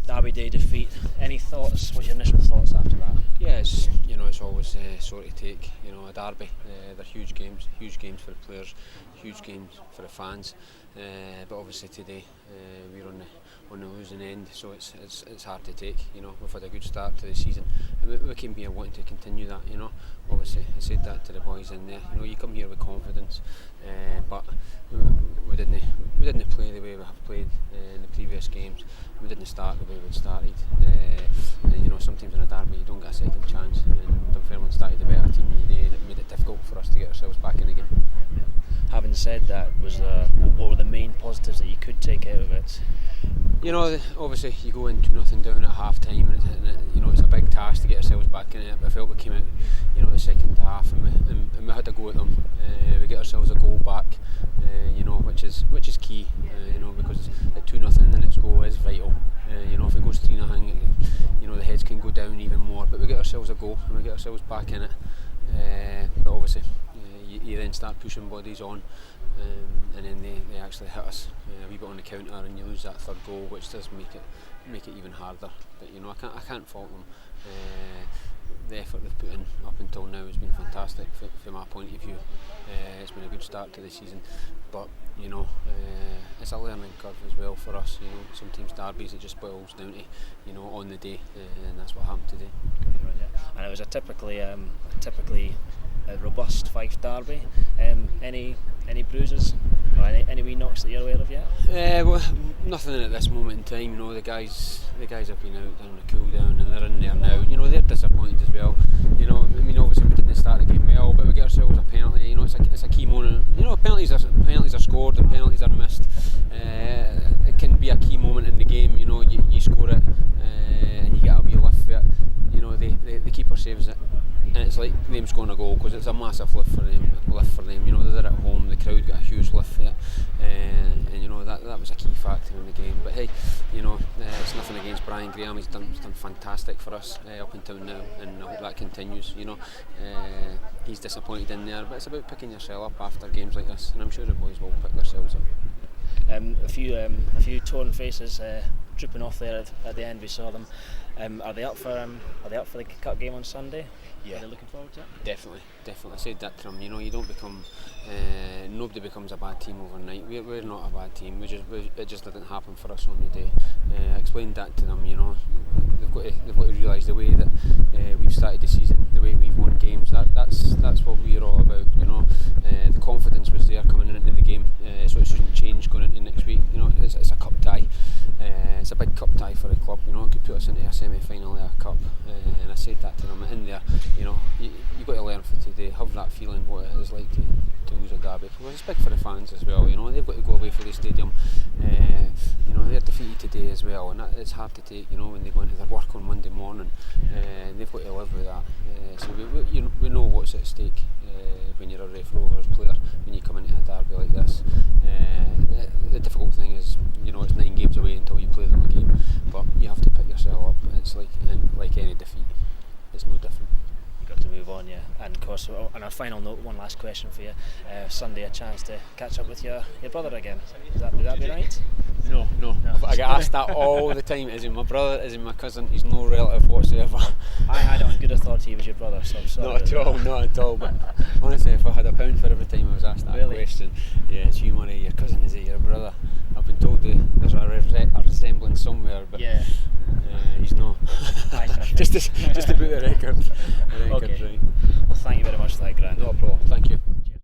Derby Day defeat. Any thoughts? What's your initial thoughts after that? Yeah, it's always sore to take. A derby. They're huge games for the players, huge games for the fans. But obviously today we're on the losing end, so it's hard to take. We've had a good start to the season, and we came here wanting to continue that. Obviously I said that to the boys in there. You come here with confidence, but we didn't play the way we have played in the previous games. We didn't start the way we'd started, and sometimes in a derby you don't get a second chance. And Dunfermline started a better team today, and it made it difficult for us to get ourselves back in the game. Having said that, what were the main positives that you could take out of it? Obviously you go in 2-0 down at half time, and it's a big task to get ourselves back in it. But I felt we came out, the second half, and we had a go at them. We get ourselves a goal back, which is key, because at 2-0 the next goal is vital. If it goes 3-0, the heads can go down even more. But we get ourselves a goal and we get ourselves back in it. But obviously you then start pushing bodies on, and then they actually hit us a wee bit on the counter, and you lose that third goal, which does make it even harder. But I can't fault them. The effort they've put in up until now has been fantastic from my point of view. It's been a good start to the season, but it's a learning curve as well for us. Sometimes derbies it just boils down to on the day, and that's what happened today. And it was a typically robust Fife derby. Any bruises or any wee knocks that you're aware of yet? Well, nothing at this moment in time. The guys have been out on the cool down, and they're in there now. They're disappointed as well. Obviously we didn't start the game well, but we get ourselves a penalty. It's a key moment. Penalties are scored and penalties are missed. It can be a key moment in the game. You score it and you get a wee lift for it. The keeper saves it, and it's like them scoring a goal, because it's a massive lift for them. They're at home, the crowd got a huge lift for it, and that was a key factor in the game. But hey, it's nothing against Brian Graham. He's done fantastic for us up until now, and I hope that continues. He's disappointed in there, but it's about picking yourself up after games like this, and I'm sure the boys will pick themselves up. A few torn faces drooping off there at the end. We saw them. Are they up for the cup game on Sunday? Yeah. Are they looking forward to it? Definitely. I said that to them. You don't become. Nobody becomes a bad team overnight. We're not a bad team. It just didn't happen for us on the day. I explained that to them. They've got to realise the way that we've started the season, the way we've won games. That's what we're all about. The confidence was there coming into the game, so it shouldn't change going into next week. It's a cup tie. It's a big cup tie for the club. It could put us into a semi-final of a cup. And I said that to them in there. You've got to learn for today. Have that feeling what it is like to lose a derby. Well, it's big for the fans as well. They've got to go away for the stadium. They're defeated today as well, and it's hard to take. When they go into their work on Monday morning, they've got to live with that. So we know what's at stake when you're a Raith Rovers player, when you come into a derby like this. The difficult thing is, it's 9 games away until you play them a game, but you have to pick yourself up. It's like any defeat, it's no different. Got to move on, yeah. And of course, on our final note, one last question for you. Sunday, a chance to catch up with your brother again. Would that be right? No. I get asked that all the time. Is he my brother? Is he my cousin? He's no relative whatsoever. I had it on good authority he was your brother, so I'm sorry. Not at all. But honestly, if I had £1 for every time I was asked that question, yeah, it's you, Murray. Your cousin, is it your brother? I've been told there's a resemblance somewhere, but yeah. He's not. just to put the record okay. right. Well, thank you very much for that, Grant. No problem. Thank you.